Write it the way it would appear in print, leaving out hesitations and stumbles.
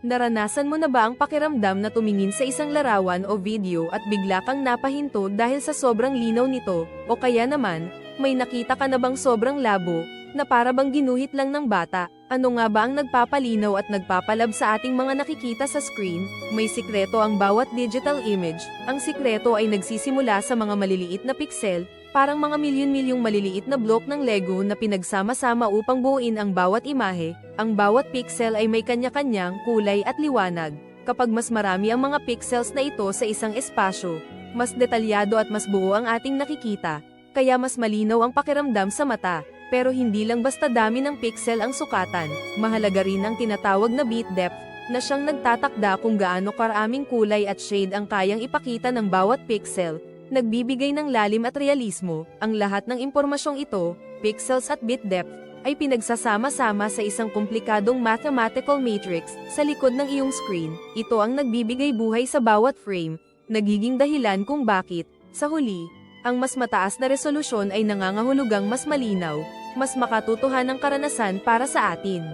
Naranasan mo na ba ang pakiramdam na tumingin sa isang larawan o video at bigla kang napahinto dahil sa sobrang linaw nito, o kaya naman, may nakita ka na bang sobrang labo, na para bang ginuhit lang ng bata? Ano nga ba ang nagpapalinaw at nagpapalab sa ating mga nakikita sa screen? May sikreto ang bawat digital image. Ang sikreto ay nagsisimula sa mga maliliit na pixel, parang mga milyon-milyong maliliit na blok ng Lego na pinagsama-sama upang buuin ang bawat imahe. Ang bawat pixel ay may kanya-kanyang kulay at liwanag. Kapag mas marami ang mga pixels na ito sa isang espasyo, mas detalyado at mas buo ang ating nakikita, kaya mas malinaw ang pakiramdam sa mata. Pero hindi lang basta dami ng pixel ang sukatan, mahalaga rin ang tinatawag na bit depth, na siyang nagtatakda kung gaano karaming kulay at shade ang kayang ipakita ng bawat pixel. Nagbibigay ng lalim at realismo. Ang lahat ng impormasyong ito, pixels at bit depth, ay pinagsasama-sama sa isang komplikadong mathematical matrix sa likod ng iyong screen. Ito ang nagbibigay buhay sa bawat frame, nagiging dahilan kung bakit, sa huli, ang mas mataas na resolusyon ay nangangahulugang mas malinaw, mas makatutuhan ang karanasan para sa atin.